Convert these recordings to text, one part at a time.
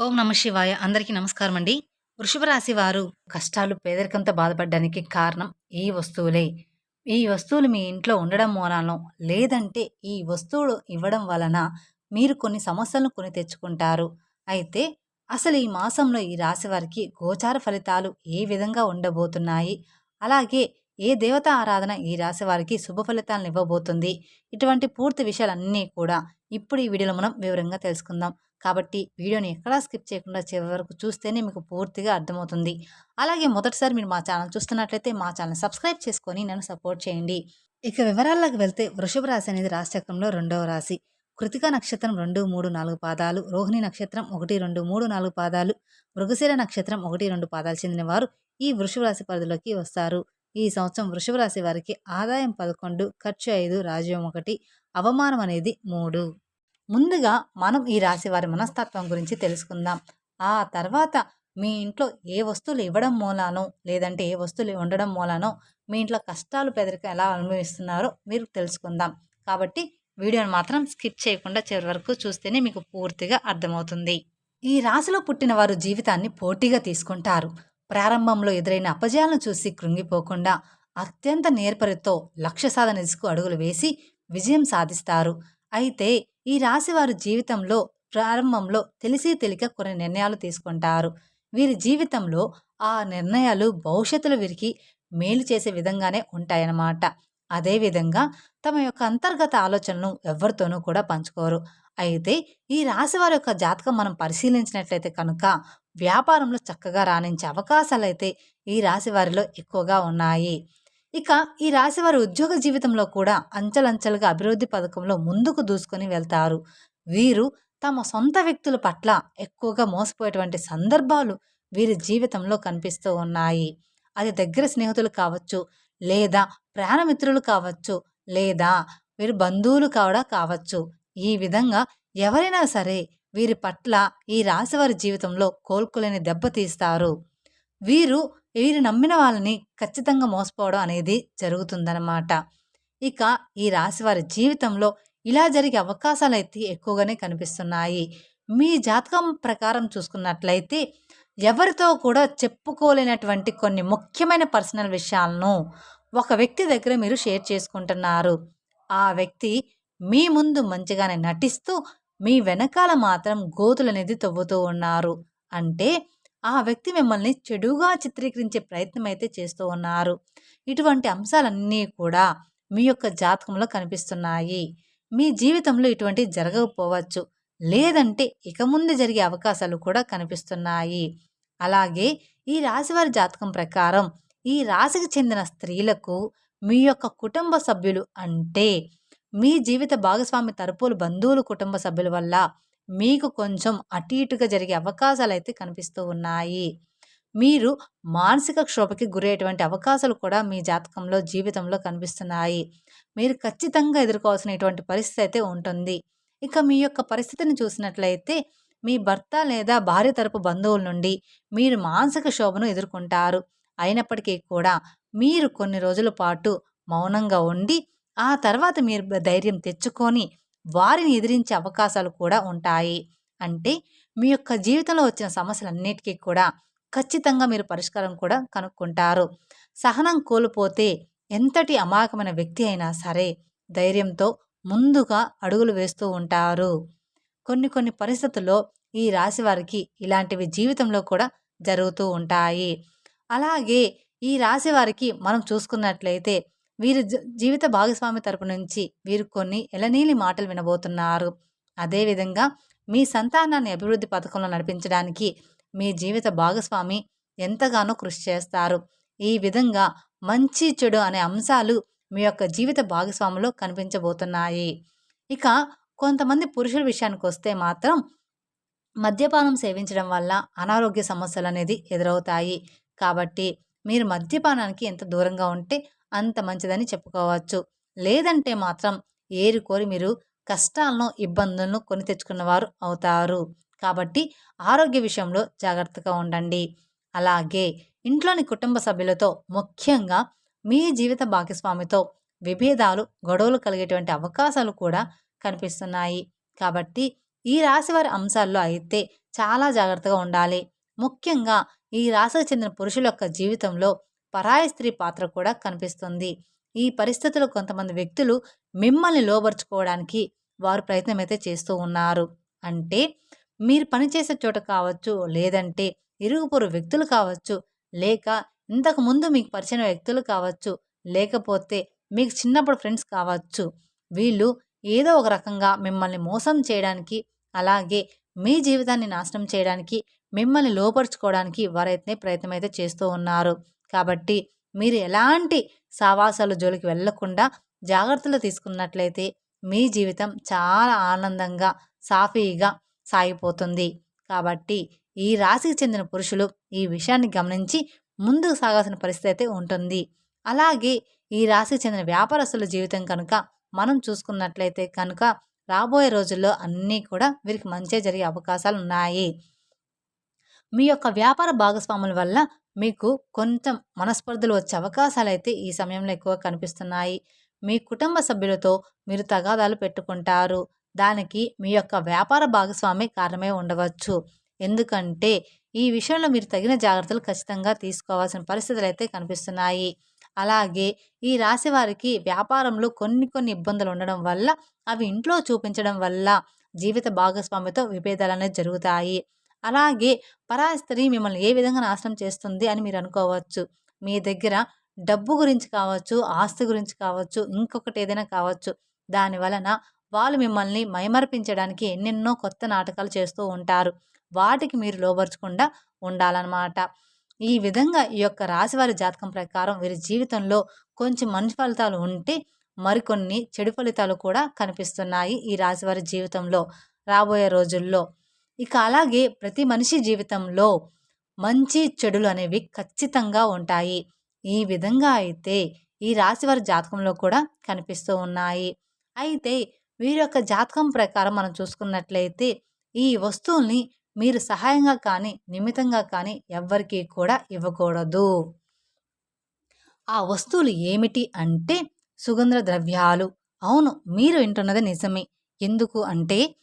ఓం నమ శివాయ. అందరికీ నమస్కారం అండి. వృషభ రాశి వారు కష్టాలు, పేదరికంతో బాధపడడానికి కారణం ఈ వస్తువులే. ఈ వస్తువులు మీ ఇంట్లో ఉండడం మూలానో, లేదంటే ఈ వస్తువులు ఇవ్వడం వలన మీరు కొన్ని సమస్యలను కొని తెచ్చుకుంటారు. అయితే అసలు ఈ మాసంలో ఈ రాశి వారికి గోచార ఫలితాలు ఏ విధంగా ఉండబోతున్నాయి? అలాగే ఏ దేవత ఆరాధన ఈ రాశి వారికి శుభ ఫలితాలను ఇవ్వబోతుంది? ఇటువంటి పూర్తి విషయాలన్నీ కూడా ఇప్పుడు ఈ వీడియోలో మనం వివరంగా తెలుసుకుందాం. కాబట్టి వీడియోని ఎక్కడా స్కిప్ చేయకుండా చివరి వరకు చూస్తేనే మీకు పూర్తిగా అర్థమవుతుంది. అలాగే మొదటిసారి మీరు మా ఛానల్ చూస్తున్నట్లయితే మా ఛానల్ సబ్స్క్రైబ్ చేసుకొని నన్ను సపోర్ట్ చేయండి. ఇక వివరాల్లోకి వెళ్తే వృషభ రాశి అనేది రాశిచక్రంలో రెండవ రాశి. కృతిక నక్షత్రం 2, 3, 4 పాదాలు, రోహిణి నక్షత్రం 1, 2, 3, 4 పాదాలు, మృగశిర నక్షత్రం 1, 2 పాదాలు చెందిన వారు ఈ వృషభ రాశి పరిధిలోకి వస్తారు. ఈ సంవత్సరం వృషభ రాశి వారికి ఆదాయం 11, ఖర్చు 5, రాజ్యం 1, అవమానం అనేది 3. ముందుగా మనం ఈ రాశి వారి మనస్తత్వం గురించి తెలుసుకుందాం. ఆ తర్వాత మీ ఇంట్లో ఏ వస్తువులు ఇవ్వడం మూలానో, లేదంటే ఏ వస్తువులు ఉండడం మూలానో మీ ఇంట్లో కష్టాలు, పేదరికం ఎలా అనుభవిస్తున్నారో మీరు తెలుసుకుందాం. కాబట్టి వీడియోని మాత్రం స్కిప్ చేయకుండా చివరి వరకు చూస్తేనే మీకు పూర్తిగా అర్థమవుతుంది. ఈ రాశిలో పుట్టిన వారు జీవితాన్ని పోటీగా తీసుకుంటారు. ప్రారంభంలో ఎదురైన అపజయాలను చూసి కృంగిపోకుండా అత్యంత నేర్పరితో లక్ష్య సాధన దిశకు అడుగులు వేసి విజయం సాధిస్తారు. అయితే ఈ రాశి వారి జీవితంలో ప్రారంభంలో తెలిసి తెలియక కొన్ని నిర్ణయాలు తీసుకుంటారు. వీరి జీవితంలో ఆ నిర్ణయాలు భవిష్యత్తులో వీరికి మేలు చేసే విధంగానే ఉంటాయన్నమాట. అదేవిధంగా తమ యొక్క అంతర్గత ఆలోచనలను ఎవరితోనూ కూడా పంచుకోరు. అయితే ఈ రాశి వారి యొక్క జాతకం మనం పరిశీలించినట్లయితే కనుక వ్యాపారంలో చక్కగా రాణించే అవకాశాలైతే ఈ రాశి వారిలో ఎక్కువగా ఉన్నాయి. ఇక ఈ రాశివారి ఉద్యోగ జీవితంలో కూడా అంచెలంచెలుగా అభివృద్ధి పథకంలో ముందుకు దూసుకొని వెళ్తారు. వీరు తమ సొంత వ్యక్తుల పట్ల ఎక్కువగా మోసపోయేటువంటి సందర్భాలు వీరి జీవితంలో కనిపిస్తూ ఉన్నాయి. అది దగ్గర స్నేహితులు కావచ్చు, లేదా ప్రాణమిత్రులు కావచ్చు, లేదా వీరి బంధువులు కూడా కావచ్చు. ఈ విధంగా ఎవరైనా సరే వీరి పట్ల ఈ రాశివారి జీవితంలో కోలుకోలేని దెబ్బతీస్తారు. వీరు వీరు నమ్మిన వాళ్ళని ఖచ్చితంగా మోసపోవడం అనేది జరుగుతుందన్నమాట. ఇక ఈ రాశి వారి జీవితంలో ఇలా జరిగే అవకాశాలైతే ఎక్కువగానే కనిపిస్తున్నాయి. మీ జాతకం ప్రకారం చూసుకున్నట్లయితే ఎవరితో కూడా చెప్పుకోలేనటువంటి కొన్ని ముఖ్యమైన పర్సనల్ విషయాలను ఒక వ్యక్తి దగ్గర మీరు షేర్ చేసుకుంటున్నారు. ఆ వ్యక్తి మీ ముందు మంచిగానే నటిస్తూ మీ వెనకాల మాత్రం గోతులనేది తవ్వుతూ ఉన్నారు. అంటే ఆ వ్యక్తి మిమ్మల్ని చెడుగా చిత్రీకరించే ప్రయత్నం అయితే చేస్తూ ఉన్నారు. ఇటువంటి అంశాలన్నీ కూడా మీ యొక్క జాతకంలో కనిపిస్తున్నాయి. మీ జీవితంలో ఇటువంటి జరగకపోవచ్చు, లేదంటే ఇక ముందు జరిగే అవకాశాలు కూడా కనిపిస్తున్నాయి. అలాగే ఈ రాశివారి జాతకం ప్రకారం ఈ రాశికి చెందిన స్త్రీలకు మీ యొక్క కుటుంబ సభ్యులు అంటే మీ జీవిత భాగస్వామి తరపులు బంధువులు కుటుంబ సభ్యుల వల్ల మీకు కొంచెం అటు ఇటుగా జరిగే అవకాశాలైతే కనిపిస్తూ ఉన్నాయి. మీరు మానసిక క్షోభకి గురయ్యేటువంటి అవకాశాలు కూడా మీ జాతకంలో జీవితంలో కనిపిస్తున్నాయి. మీరు ఖచ్చితంగా ఎదుర్కోవాల్సిన ఇటువంటి పరిస్థితి అయితే ఉంటుంది. ఇక మీ యొక్క పరిస్థితిని చూసినట్లయితే మీ భర్త లేదా భార్య తరపు బంధువుల నుండి మీరు మానసిక శోభను ఎదుర్కొంటారు. అయినప్పటికీ కూడా మీరు కొన్ని రోజుల పాటు మౌనంగా ఉండి ఆ తర్వాత మీరు ధైర్యం తెచ్చుకొని వారిని ఎదిరించే అవకాశాలు కూడా ఉంటాయి. అంటే మీ యొక్క జీవితంలో వచ్చిన సమస్యలన్నిటికీ కూడా ఖచ్చితంగా మీరు పరిష్కారం కూడా కనుక్కుంటారు. సహనం కోల్పోతే ఎంతటి అమాయకమైన వ్యక్తి అయినా సరే ధైర్యంతో ముందుగా అడుగులు వేస్తూ ఉంటారు. కొన్ని పరిస్థితుల్లో ఈ రాశి వారికి ఇలాంటివి జీవితంలో కూడా జరుగుతూ ఉంటాయి. అలాగే ఈ రాశి వారికి మనం చూసుకున్నట్లయితే వీరి జీవిత భాగస్వామి తరపు నుంచి వీరు కొన్ని ఎలనీలి మాటలు వినబోతున్నారు. అదేవిధంగా మీ సంతానాన్ని అభివృద్ధి పథకంలో నడిపించడానికి మీ జీవిత భాగస్వామి ఎంతగానో కృషి చేస్తారు. ఈ విధంగా మంచి చెడు అనే అంశాలు మీ యొక్క జీవిత భాగస్వామిలో కనిపించబోతున్నాయి. ఇక కొంతమంది పురుషుల విషయానికి వస్తే మాత్రం మద్యపానం సేవించడం వల్ల అనారోగ్య సమస్యలు అనేది ఎదురవుతాయి. కాబట్టి మీరు మద్యపానానికి ఎంత దూరంగా ఉంటే అంత మంచిదని చెప్పుకోవచ్చు. లేదంటే మాత్రం ఏరికోరి మీరు కష్టాలను, ఇబ్బందులను కొని తెచ్చుకున్నవారు అవుతారు. కాబట్టి ఆరోగ్య విషయంలో జాగ్రత్తగా ఉండండి. అలాగే ఇంట్లోని కుటుంబ సభ్యులతో, ముఖ్యంగా మీ జీవిత భాగస్వామితో విభేదాలు, గొడవలు కలిగేటువంటి అవకాశాలు కూడా కనిపిస్తున్నాయి. కాబట్టి ఈ రాశి వారి అంశాల్లో అయితే చాలా జాగ్రత్తగా ఉండాలి. ముఖ్యంగా ఈ రాశికి చెందిన పురుషుల యొక్క జీవితంలో పరాయి స్త్రీ పాత్ర కూడా కనిపిస్తుంది. ఈ పరిస్థితుల్లో కొంతమంది వ్యక్తులు మిమ్మల్ని లోబరుచుకోవడానికి వారు ప్రయత్నమైతే చేస్తూ ఉన్నారు. అంటే మీరు పనిచేసే చోట కావచ్చు, లేదంటే ఇరుగు పొరుగు వ్యక్తులు కావచ్చు, లేక ఇంతకుముందు మీకు పరిచయమైన వ్యక్తులు కావచ్చు, లేకపోతే మీకు చిన్నప్పుడు ఫ్రెండ్స్ కావచ్చు. వీళ్ళు ఏదో ఒక రకంగా మిమ్మల్ని మోసం చేయడానికి, అలాగే మీ జీవితాన్ని నాశనం చేయడానికి, మిమ్మల్ని లోపరుచుకోవడానికి వారైతే ప్రయత్నమైతే చేస్తూ ఉన్నారు. కాబట్టి మీరు ఎలాంటి సావాసాల జోలికి వెళ్ళకుండా జాగ్రత్తలు తీసుకున్నట్లయితే మీ జీవితం చాలా ఆనందంగా, సాఫీగా సాగిపోతుంది. కాబట్టి ఈ రాశికి చెందిన పురుషులు ఈ విషయాన్ని గమనించి ముందుకు సాగాల్సిన పరిస్థితి అయితే ఉంటుంది. అలాగే ఈ రాశికి చెందిన వ్యాపారస్తుల జీవితం కనుక మనం చూసుకున్నట్లయితే కనుక రాబోయే రోజుల్లో అన్నీ కూడా వీరికి మంచే జరిగే అవకాశాలు ఉన్నాయి. మీ యొక్క వ్యాపార భాగస్వాముల వల్ల మీకు కొంచెం మనస్పర్ధలు వచ్చే అవకాశాలైతే ఈ సమయంలో ఎక్కువ కనిపిస్తున్నాయి. మీ కుటుంబ సభ్యులతో మీరు తగాదాలు పెట్టుకుంటారు. దానికి మీ యొక్క వ్యాపార భాగస్వామి కారణమే ఉండవచ్చు. ఎందుకంటే ఈ విషయంలో మీరు తగిన జాగ్రత్తలు ఖచ్చితంగా తీసుకోవాల్సిన పరిస్థితులైతే కనిపిస్తున్నాయి. అలాగే ఈ రాశి వారికి వ్యాపారంలో కొన్ని ఇబ్బందులు ఉండడం వల్ల అవి ఇంట్లో చూపించడం వల్ల జీవిత భాగస్వామితో విభేదాలనేవి జరుగుతాయి. అలాగే పరాయి స్త్రీ మిమ్మల్ని ఏ విధంగా నాశనం చేస్తుంది అని మీరు అనుకోవచ్చు. మీ దగ్గర డబ్బు గురించి కావచ్చు, ఆస్తి గురించి కావచ్చు, ఇంకొకటి ఏదైనా కావచ్చు. దాని వలన వాళ్ళు మిమ్మల్ని మైమరిపించడానికి ఎన్నెన్నో కొత్త నాటకాలు చేస్తూ ఉంటారు. వాటికి మీరు లోబరచకుండా ఉండాలన్నమాట. ఈ విధంగా ఈ యొక్క రాశివారి జాతకం ప్రకారం వీరి జీవితంలో కొంచెం మంచి ఫలితాలు ఉంటే మరికొన్ని చెడు ఫలితాలు కూడా కనిపిస్తున్నాయి ఈ రాశివారి జీవితంలో రాబోయే రోజుల్లో. ఇక అలాగే ప్రతి మనిషి జీవితంలో మంచి చెడులు అనేవి ఖచ్చితంగా ఉంటాయి. ఈ విధంగా అయితే ఈ రాశివారి జాతకంలో కూడా కనిపిస్తూ ఉన్నాయి. అయితే వీరి యొక్క జాతకం ప్రకారం మనం చూసుకున్నట్లయితే ఈ వస్తువుల్ని మీరు సహాయంగా కానీ, నిమిత్తంగా కానీ ఎవ్వరికీ కూడా ఇవ్వకూడదు. ఆ వస్తువులు ఏమిటి అంటే సుగంధ ద్రవ్యాలు. అవును, మీరు వింటున్నది నిజమే. ఎందుకు అంటే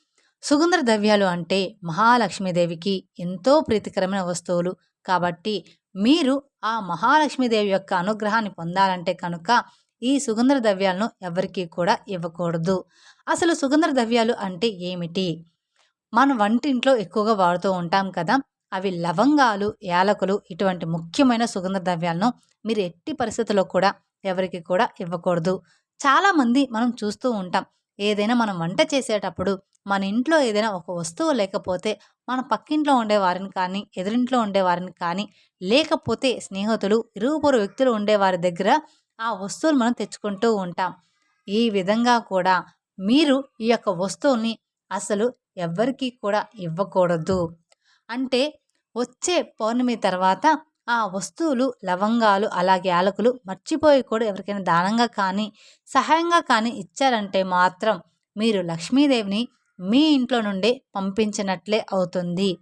సుగంధ ద్రవ్యాలు అంటే మహాలక్ష్మీదేవికి ఎంతో ప్రీతికరమైన వస్తువులు. కాబట్టి మీరు ఆ మహాలక్ష్మీదేవి యొక్క అనుగ్రహాన్ని పొందాలంటే కనుక ఈ సుగంధ ద్రవ్యాలను ఎవరికీ కూడా ఇవ్వకూడదు. అసలు సుగంధ ద్రవ్యాలు అంటే ఏమిటి? మన వంటింట్లో ఎక్కువగా వాడుతూ ఉంటాం కదా. అవి లవంగాలు, యాలకులు ఇటువంటి ముఖ్యమైన సుగంధ ద్రవ్యాలను మీరు ఎట్టి పరిస్థితుల్లో కూడా ఎవరికి కూడా ఇవ్వకూడదు. చాలామంది మనం చూస్తూ ఉంటాం. ఏదైనా మనం వంట చేసేటప్పుడు మన ఇంట్లో ఏదైనా ఒక వస్తువు లేకపోతే మన పక్కింట్లో ఉండేవారిని కానీ, ఎదురింట్లో ఉండేవారిని కానీ, లేకపోతే స్నేహితులు, ఇరుగు పొరుగు వ్యక్తులు ఉండేవారి దగ్గర ఆ వస్తువులు మనం తెచ్చుకుంటూ ఉంటాం. ఈ విధంగా కూడా మీరు ఈ యొక్క వస్తువుని అసలు ఎవ్వరికీ కూడా ఇవ్వకూడదు. అంటే వచ్చే పౌర్ణమి తర్వాత ఆ వస్తువులు, లవంగాలు, అలాగే యాలకులు మర్చిపోయి కూడా ఎవరికైనా దానంగా కానీ, సహాయంగా కానీ ఇచ్చారంటే మాత్రం మీరు లక్ష్మీదేవిని మీ ఇంట్లో నుండే పంపించినట్లే అవుతుంది.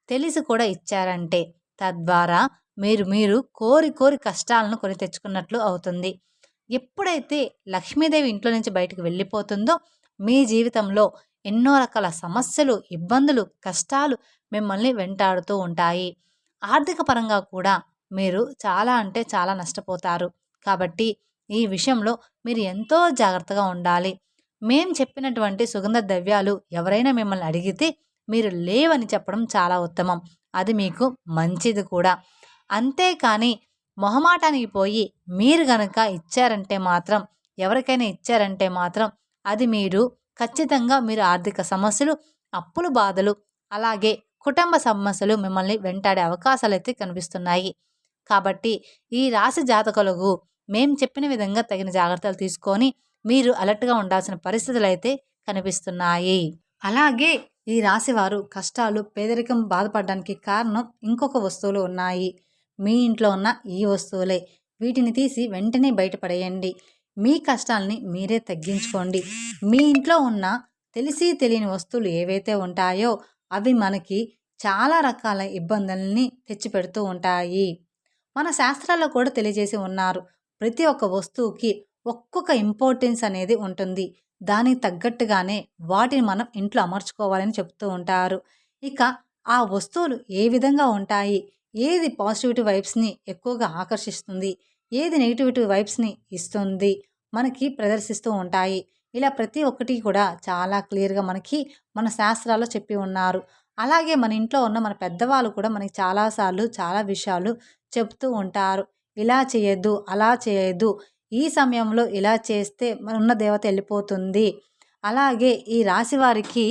తెలిసి కూడా ఇచ్చారంటే తద్వారా మీరు కోరి కష్టాలను కొని తెచ్చుకున్నట్లు అవుతుంది. ఎప్పుడైతే లక్ష్మీదేవి ఇంట్లో నుంచి బయటకు వెళ్ళిపోతుందో మీ జీవితంలో ఎన్నో రకాల సమస్యలు, ఇబ్బందులు, కష్టాలు మిమ్మల్ని వెంటాడుతూ ఉంటాయి. ఆర్థిక పరంగా కూడా మీరు చాలా అంటే చాలా నష్టపోతారు. కాబట్టి ఈ విషయంలో మీరు ఎంతో జాగ్రత్తగా ఉండాలి. మేం చెప్పినటువంటి సుగంధ ద్రవ్యాలు ఎవరైనా మిమ్మల్ని అడిగితే మీరు లేవని చెప్పడం చాలా ఉత్తమం. అది మీకు మంచిది కూడా. అంతేకాని మొహమాటానికి పోయి మీరు గనక ఇచ్చారంటే మాత్రం, ఎవరికైనా ఇచ్చారంటే మాత్రం అది మీరు ఖచ్చితంగా మీరు ఆర్థిక సమస్యలు, అప్పుల బాధలు, అలాగే కుటుంబ సమస్యలు మిమ్మల్ని వెంటాడే అవకాశాలైతే కనిపిస్తున్నాయి. కాబట్టి ఈ రాశి జాతకులకు మేం చెప్పిన విధంగా తగిన జాగ్రత్తలు తీసుకొని మీరు అలర్ట్‌గా ఉండాల్సిన పరిస్థితులైతే కనిపిస్తున్నాయి. అలాగే ఈ రాశివారు కష్టాలు, పేదరికం బాధపడడానికి కారణం ఇంకొక వస్తువులు ఉన్నాయి. మీ ఇంట్లో ఉన్న ఈ వస్తువులే. వీటిని తీసి వెంటనే బయటపడేయండి. మీ కష్టాల్ని మీరే తగ్గించుకోండి. మీ ఇంట్లో ఉన్న తెలిసి తెలియని వస్తువులు ఏవైతే ఉంటాయో అవి మనకి చాలా రకాల ఇబ్బందుల్ని తెచ్చిపెడుతూ ఉంటాయి. మన శాస్త్రాల్లో కూడా తెలియజేసి ఉన్నారు. ప్రతి ఒక్క వస్తువుకి ఒక్కొక్క ఇంపార్టెన్స్ అనేది ఉంటుంది. దానికి తగ్గట్టుగానే వాటిని మనం ఇంట్లో అమర్చుకోవాలని చెప్తూ ఉంటారు. ఇక ఆ వస్తువులు ఏ విధంగా ఉంటాయి? ఏది పాజిటివిటీ వైబ్స్‌ని ఎక్కువగా ఆకర్షిస్తుంది? ఏది నెగటివిటీ వైబ్స్‌ని ఇస్తుంది? మనకి ప్రదర్శిస్తూ ఉంటాయి. ఇలా ప్రతి ఒక్కటి కూడా చాలా క్లియర్‌గా మనకి మన శాస్త్రాల్లో చెప్పి ఉన్నారు. అలాగే మన ఇంట్లో ఉన్న మన పెద్దవాళ్ళు కూడా మనకి చాలా సార్లు చాలా విషయాలు చెప్తూ ఉంటారు. ఇలా చేయొద్దు, అలా చేయొద్దు. ఈ సమయంలో ఇలా చేస్తే ఉన్న దేవత ఎళ్ళిపోతుంది. అలాగే ఈ రాశి వారికి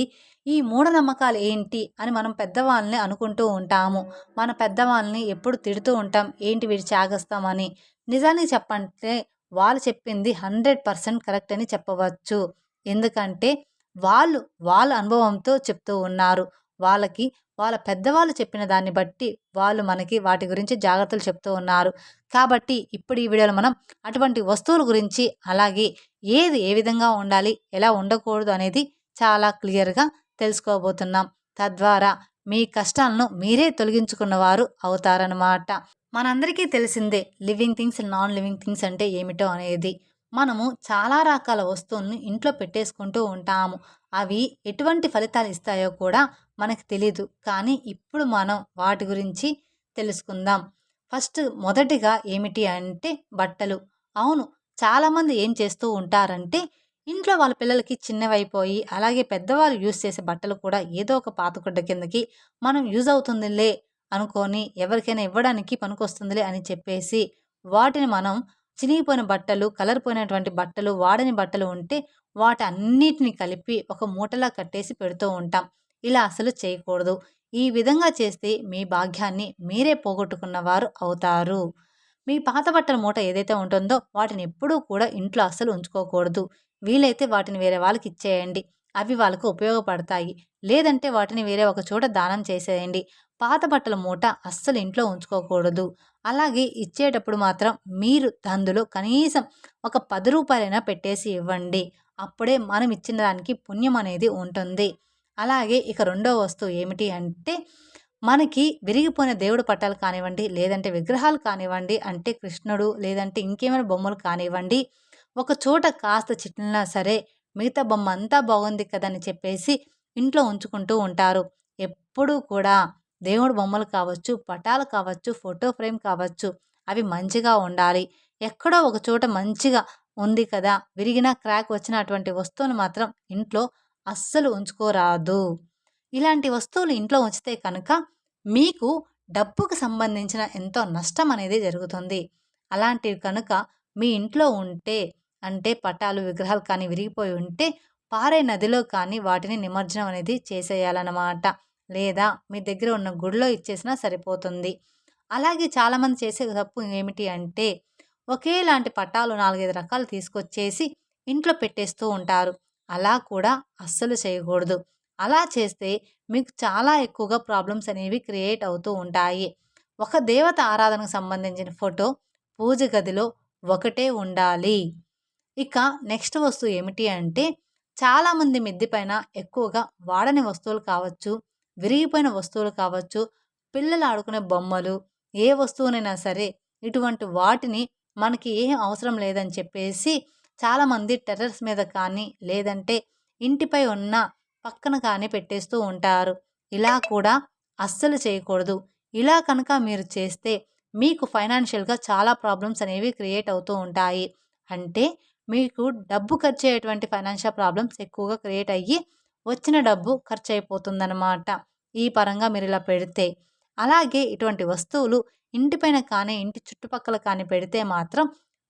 ఈ మూఢనమ్మకాలు ఏంటి అని మనం పెద్దవాళ్ళని అనుకుంటూ ఉంటాము. మన పెద్దవాళ్ళని ఎప్పుడు తిడుతూ ఉంటాం. ఏంటి వీడు చాగస్తామని. నిజానికి చెప్పంటే వాళ్ళు చెప్పింది 100% కరెక్ట్ అని చెప్పవచ్చు. ఎందుకంటే వాళ్ళు వాళ్ళ అనుభవంతో చెప్తూ ఉన్నారు. వాళ్ళకి వాళ్ళ పెద్దవాళ్ళు చెప్పిన దాన్ని బట్టి వాళ్ళు మనకి వాటి గురించి జాగ్రత్తలు చెప్తూ ఉన్నారు. కాబట్టి ఇప్పుడు ఈ వీడియోలో మనం అటువంటి వస్తువుల గురించి, అలాగే ఏది ఏ విధంగా ఉండాలి, ఎలా ఉండకూడదు అనేది చాలా క్లియర్‌గా తెలుసుకోబోతున్నాం. తద్వారా మీ కష్టాలను మీరే తొలగించుకున్నవారు అవుతారనమాట. మనందరికీ తెలిసిందే living things, non living things అంటే ఏమిటో అనేది. మనము చాలా రకాల వస్తువుల్ని ఇంట్లో పెట్టేసుకుంటూ ఉంటాము. అవి ఎటువంటి ఫలితాలు ఇస్తాయో కూడా మనకు తెలీదు. కానీ ఇప్పుడు మనం వాటి గురించి తెలుసుకుందాం. ఫస్ట్ మొదటిగా ఏమిటి అంటే బట్టలు. అవును. చాలామంది ఏం చేస్తూ ఉంటారంటే ఇంట్లో వాళ్ళ పిల్లలకి చిన్నవైపోయి, అలాగే పెద్దవాళ్ళు యూజ్ చేసే బట్టలు కూడా ఏదో ఒక పాతగుడ్డ కిందకి మనం యూజ్ అవుతుందిలే అనుకోని ఎవరికైనా ఇవ్వడానికి పనికొస్తుందిలే అని చెప్పేసి వాటిని మనం చినిగిపోయిన బట్టలు, కలర్ పోయినటువంటి బట్టలు, వాడని బట్టలు ఉంటే వాటన్నిటిని కలిపి ఒక మూటలా కట్టేసి పెడుతూ ఉంటాం. ఇలా అసలు చేయకూడదు. ఈ విధంగా చేస్తే మీ భాగ్యాన్ని మీరే పోగొట్టుకున్నవారు అవుతారు. మీ పాత బట్టల మూట ఏదైతే ఉంటుందో వాటిని ఎప్పుడూ కూడా ఇంట్లో అస్సలు ఉంచుకోకూడదు. వీలైతే వాటిని వేరే వాళ్ళకి ఇచ్చేయండి. అవి వాళ్ళకు ఉపయోగపడతాయి. లేదంటే వాటిని వేరే ఒక చోట దానం చేసేయండి. పాత బట్టల మూట అస్సలు ఇంట్లో ఉంచుకోకూడదు. అలాగే ఇచ్చేటప్పుడు మాత్రం మీరు అందులో కనీసం ఒక రూ. 10 పెట్టేసి ఇవ్వండి. అప్పుడే మనం ఇచ్చిన దానికి పుణ్యం అనేది ఉంటుంది. అలాగే ఇక రెండో వస్తువు ఏమిటి అంటే మనకి విరిగిపోయిన దేవుడి పటాలు కానివ్వండి, లేదంటే విగ్రహాలు కానివ్వండి, అంటే కృష్ణుడు లేదంటే ఇంకేమైనా బొమ్మలు కానివ్వండి, ఒక చోట కాస్త చిట్లినా సరే మిగతా బొమ్మ అంతా బాగుంది కదా అని చెప్పేసి ఇంట్లో ఉంచుకుంటూ ఉంటారు. ఎప్పుడూ కూడా దేవుడి బొమ్మలు కావచ్చు, పటాలు కావచ్చు, ఫోటో ఫ్రేమ్ కావచ్చు, అవి మంచిగా ఉండాలి. ఎక్కడో ఒక చోట మంచిగా ఉంది కదా, విరిగిన క్రాక్ వచ్చిన అటువంటి వస్తువును మాత్రం ఇంట్లో అస్సలు ఉంచుకోరాదు. ఇలాంటి వస్తువులు ఇంట్లో ఉంచితే కనుక మీకు డబ్బుకు సంబంధించిన ఎంతో నష్టం అనేది జరుగుతుంది. అలాంటివి కనుక మీ ఇంట్లో ఉంటే, అంటే పటాలు, విగ్రహాలు కానీ విరిగిపోయి ఉంటే పారే నదిలో కానీ వాటిని నిమజ్జనం అనేది చేసేయాలన్నమాట. లేదా మీ దగ్గర ఉన్న గుడిలో ఇచ్చేసినా సరిపోతుంది. అలాగే చాలామంది చేసే తప్పు ఏమిటి అంటే ఒకేలాంటి పటాలు 4, 5 రకాలు తీసుకొచ్చేసి ఇంట్లో పెట్టేస్తూ ఉంటారు. అలా కూడా అస్సలు చేయకూడదు. అలా చేస్తే మీకు చాలా ఎక్కువగా ప్రాబ్లమ్స్ అనేవి క్రియేట్ అవుతూ ఉంటాయి. ఒక దేవత ఆరాధనకు సంబంధించిన ఫోటో పూజ గదిలో ఒకటే ఉండాలి. ఇక నెక్స్ట్ వస్తువు ఏమిటి అంటే చాలామంది మిద్ది పైన ఎక్కువగా వాడని వస్తువులు కావచ్చు, విరిగిపోయిన వస్తువులు కావచ్చు, పిల్లలు ఆడుకునే బొమ్మలు, ఏ వస్తువునైనా సరే ఇటువంటి వాటిని మనకి ఏం అవసరం లేదని చెప్పేసి చాలామంది టెర్రస్ మీద కానీ, లేదంటే ఇంటిపై ఉన్న పక్కన కానీ పెట్టేస్తూ ఉంటారు. ఇలా కూడా అస్సలు చేయకూడదు. ఇలా కనుక మీరు చేస్తే మీకు ఫైనాన్షియల్‌గా చాలా ప్రాబ్లమ్స్ అనేవి క్రియేట్ అవుతూ ఉంటాయి. అంటే మీకు డబ్బు ఖర్చయ్యేటువంటి ఫైనాన్షియల్ ప్రాబ్లమ్స్ ఎక్కువగా క్రియేట్ అయ్యి వచ్చిన డబ్బు ఖర్చయిపోతుందనమాట. ఈ పరంగా మీరిలా పెడితే. అలాగే ఇటువంటి వస్తువులు ఇంటిపైన కానీ, ఇంటి చుట్టుపక్కల కానీ పెడితే మాత్రం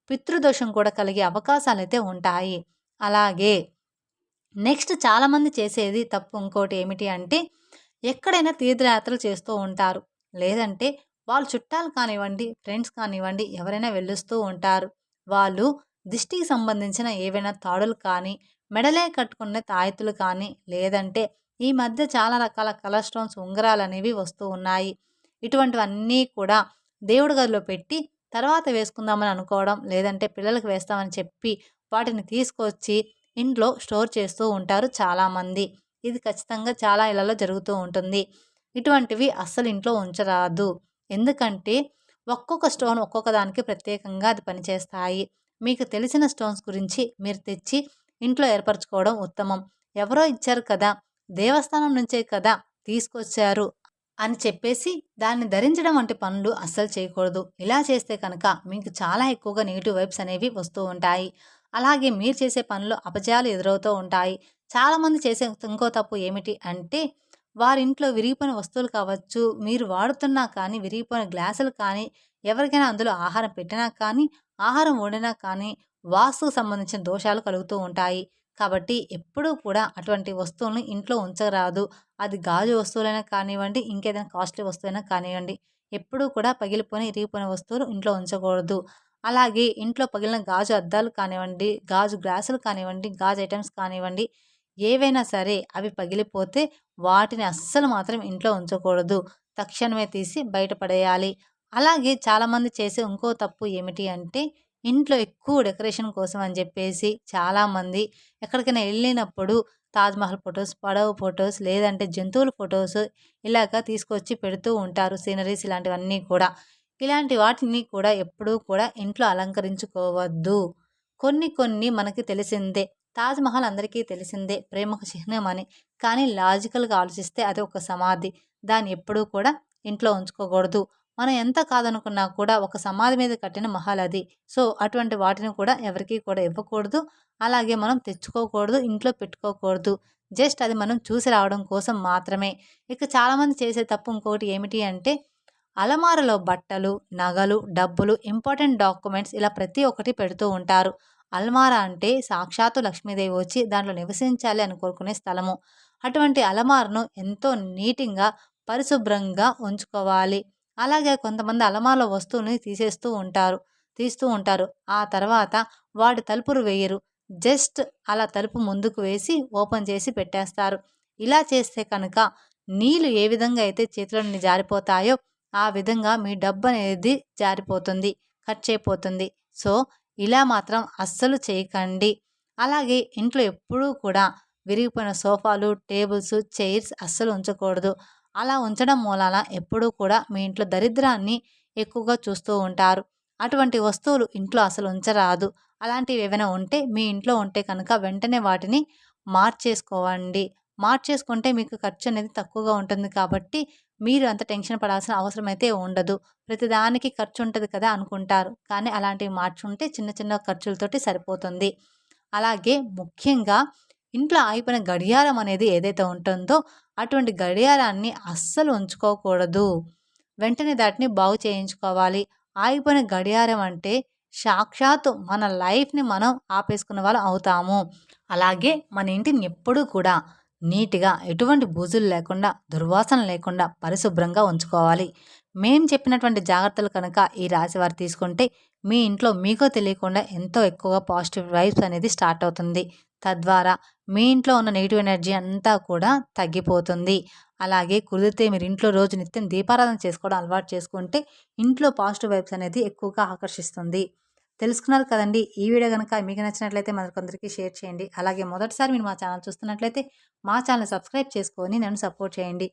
పితృదోషం కూడా కలిగే అవకాశాలైతే ఉంటాయి. అలాగే నెక్స్ట్ చాలామంది చేసేది తప్పు ఇంకోటి ఏమిటి అంటే ఎక్కడైనా తీర్థయాత్రలు చేస్తూ ఉంటారు. లేదంటే వాళ్ళు చుట్టాలు కానివ్వండి, ఫ్రెండ్స్ కానివ్వండి ఎవరైనా వెళ్ళొస్తూ ఉంటారు. వాళ్ళు దిష్టికి సంబంధించిన ఏవైనా తాడులు కానీ, మెడలే కట్టుకునే తాయెత్తులు కానీ, లేదంటే ఈ మధ్య చాలా రకాల కలర్ స్టోన్స్ ఉంగరాలనేవి వస్తూ ఉన్నాయి. ఇటువంటివన్నీ కూడా దేవుడి గదిలో పెట్టి తర్వాత వేసుకుందామని అనుకోవడం, లేదంటే పిల్లలకి వేస్తామని చెప్పి వాటిని తీసుకొచ్చి ఇంట్లో స్టోర్ చేస్తూ ఉంటారు చాలామంది. ఇది ఖచ్చితంగా చాలా ఇళ్లలో జరుగుతూ ఉంటుంది. ఇటువంటివి అస్సలు ఇంట్లో ఉంచరాదు. ఎందుకంటే ఒక్కొక్క స్టోన్ ఒక్కొక్క దానికి ప్రత్యేకంగా అది పనిచేస్తాయి. మీకు తెలిసిన స్టోన్స్ గురించి మీరు తెచ్చి ఇంట్లో ఏర్పరచుకోవడం ఉత్తమం. ఎవరో ఇచ్చారు కదా! దేవస్థానం నుంచే కదా తీసుకొచ్చారు అని చెప్పేసి దాన్ని ధరించడం వంటి పనులు అస్సలు చేయకూడదు. ఇలా చేస్తే కనుక మీకు చాలా ఎక్కువగా నెగెటివ్ వైబ్స్ అనేవి వస్తూ ఉంటాయి. అలాగే మీరు చేసే పనిలో అపజయాలు ఎదురవుతూ ఉంటాయి. చాలామంది చేసే ఇంకో తప్పు ఏమిటి అంటే, వారింట్లో విరిగిపోయిన వస్తువులు కావచ్చు, మీరు వాడుతున్నా కానీ విరిగిపోయిన గ్లాసులు కానీ, ఎవరికైనా అందులో ఆహారం పెట్టినా కానీ, ఆహారం వండినా కానీ, వాస్తుకు సంబంధించిన దోషాలు కలుగుతూ ఉంటాయి. కాబట్టి ఎప్పుడూ కూడా అటువంటి వస్తువులను ఇంట్లో ఉంచరాదు. అది గాజు వస్తువులైనా కానివ్వండి, ఇంకేదైనా కాస్ట్‌లీ వస్తువైనా కానివ్వండి. ఎప్పుడూ కూడా పగిలిపోయిన, ఇరిగిపోయిన వస్తువులు ఇంట్లో ఉంచకూడదు. అలాగే ఇంట్లో పగిలిన గాజు అద్దాలు కానివ్వండి, గాజు గ్లాసులు కానివ్వండి, గాజు ఐటెమ్స్ కానివ్వండి, ఏవైనా సరే అవి పగిలిపోతే వాటిని అస్సలు మాత్రం ఇంట్లో ఉంచకూడదు. తక్షణమే తీసి బయట పడేయాలి. అలాగే చాలామంది చేసే ఇంకో తప్పు ఏమిటి అంటే, ఇంట్లో ఎక్కువ డెకరేషన్ కోసం అని జెప్పేసి చాలామంది ఎక్కడికైనా ఎళ్ళినప్పుడు తాజ్‌మహల్ ఫోటోస్, పడవ ఫోటోస్ లేదంటే జంతువుల ఫోటోస్ ఇలాగ తీసుకొచ్చి పెడుతూ ఉంటారు. సీనరీస్ ఇలాంటివన్నీ కూడా. ఇలాంటి వాటిని కూడా ఎప్పుడూ కూడా ఇంట్లో అలంకరించుకోవద్దు. కొన్ని కొన్ని మనకి తెలిసిందే. 'తాజ్‌మహల్' అందరికీ తెలిసిందే ప్రేమకు చిహ్నమని. కానీ లాజికల్‌గా ఆలోచిస్తే అది ఒక సమాధి. దాన్ని ఎప్పుడూ కూడా ఇంట్లో ఉంచుకోకూడదు. మనం ఎంత కాదనుకున్నా కూడా ఒక సమాధి మీద కట్టిన మహల్ అది. సో, అటువంటి వాటిని కూడా ఎవరికీ కూడా ఇవ్వకూడదు. అలాగే మనం తెచ్చుకోకూడదు. ఇంట్లో పెట్టుకోకూడదు. జస్ట్ అది మనం చూసి రావడం కోసం మాత్రమే. ఇక చాలామంది చేసే తప్పు ఇంకొకటి ఏమిటి అంటే, అలమారలో బట్టలు, నగలు, డబ్బులు, ఇంపార్టెంట్ డాక్యుమెంట్స్ ఇలా ప్రతి ఒక్కటి పెడుతూ ఉంటారు. అల్మారా అంటే సాక్షాత్తు లక్ష్మీదేవి వచ్చి దాంట్లో నివసించాలి అని కోరుకునే స్థలము. అటువంటి అలమారను ఎంతో నీట్‌గా, పరిశుభ్రంగా ఉంచుకోవాలి. అలాగే కొంతమంది అలమారలో వస్తువుల్ని తీస్తూ ఉంటారు. ఆ తర్వాత వాటి తలుపులు వేయరు. జస్ట్ అలా తలుపు ముందుకు వేసి ఓపెన్ చేసి పెట్టేస్తారు. ఇలా చేస్తే కనుక నీళ్ళు ఏ విధంగా అయితే చేతిలో నుండి జారిపోతాయో ఆ విధంగా మీ డబ్బనేది జారిపోతుంది. ఖర్చయిపోతుంది. సో, ఇలా మాత్రం అస్సలు చేయకండి. అలాగే ఇంట్లో ఎప్పుడూ కూడా విరిగిపోయిన సోఫాలు, టేబుల్స్, చైర్స్ అస్సలు ఉంచకూడదు. అలా ఉంచడం మూలాన ఎప్పుడూ కూడా మీ ఇంట్లో దరిద్రాన్ని ఎక్కువగా చూస్తూ ఉంటారు. అటువంటి వస్తువులు ఇంట్లో అసలు ఉంచరాదు. అలాంటివి ఏవైనా ఉంటే మీ ఇంట్లో ఉంటే కనుక వెంటనే వాటిని మార్చేసుకోవండి. మార్చేసుకుంటే మీకు ఖర్చనేది తక్కువగా ఉంటుంది కాబట్టి మీరు అంత టెన్షన్ పడాల్సిన అవసరమైతే ఉండదు. ప్రతిదానికి ఖర్చుంటది కదా అనుకుంటారు. కానీ అలాంటివి మార్చుంటే చిన్న చిన్న ఖర్చులతోటి సరిపోతుంది. అలాగే ముఖ్యంగా ఇంట్లో ఆగిపోయిన గడియారం అనేది ఏదైతే ఉంటుందో అటువంటి గడియారాన్ని అస్సలు ఉంచుకోకూడదు. వెంటనే దాటిని బాగు చేయించుకోవాలి. ఆగిపోయిన గడియారం అంటే సాక్షాత్తు మన లైఫ్‌ని మనం ఆపేసుకున్న వాళ్ళం అవుతాము. అలాగే మన ఇంటిని ఎప్పుడూ కూడా నీట్‌గా ఎటువంటి బూజులు లేకుండా, దుర్వాసన లేకుండా పరిశుభ్రంగా ఉంచుకోవాలి. మేం చెప్పినటువంటి జాగ్రత్తలు కనుక ఈ రాశివారు తీసుకుంటే మీ ఇంట్లో మీకో తెలియకుండా ఎంతో ఎక్కువగా పాజిటివ్ వైబ్స్ అనేది స్టార్ట్ అవుతుంది. తద్వారా మీ ఇంట్లో ఉన్న నెగెటివ్ ఎనర్జీ అంతా కూడా తగ్గిపోతుంది. అలాగే కుదిరితే మీరు ఇంట్లో రోజు నిత్యం దీపారాధన చేసుకోవడం అలవాటు చేసుకుంటే ఇంట్లో పాజిటివ్ వైబ్స్ అనేది ఎక్కువగా ఆకర్షిస్తుంది. తెలుసుకున్నారు కదండీ! ఈ వీడియో గనుక మీకు నచ్చినట్లయితే మరికొందరికి షేర్ చేయండి. అలాగే మొదటిసారి మీరు మా ఛానల్ చూస్తున్నట్లయితే మా ఛానల్‌ని సబ్స్క్రైబ్ చేసుకొని నన్ను సపోర్ట్ చేయండి.